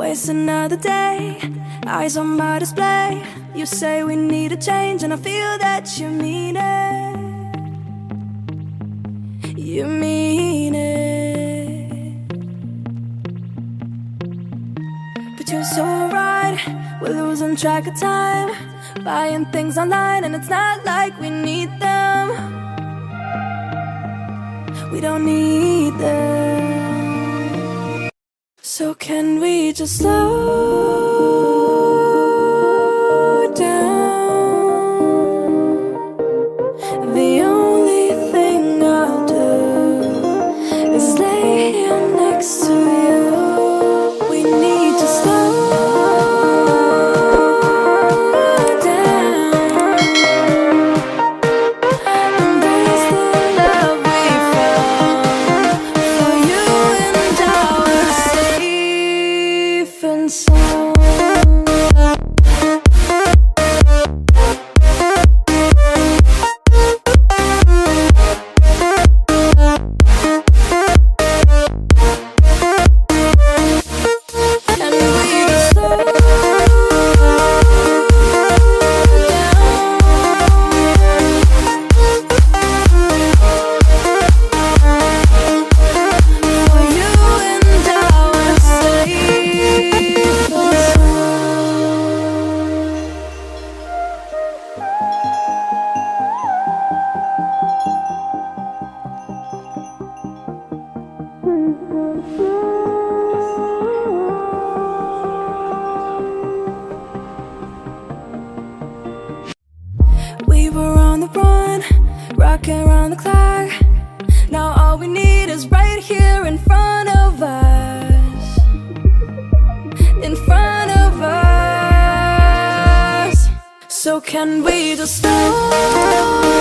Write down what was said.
waste another day, eyes on my display. You say we need a change, and I feel that you mean it. You mean it. But you're so right, we're losing track of time, buying things online, and it's not like we need them. We don't need them. So can we just slow down? The only thing I'll do is lay here next to you. We need to slow down. Embrace the love we found. For you and I were safe and sound. We were on the run, rocking around the clock. Now all we need is right here in front of us. In front of us. So can we just slow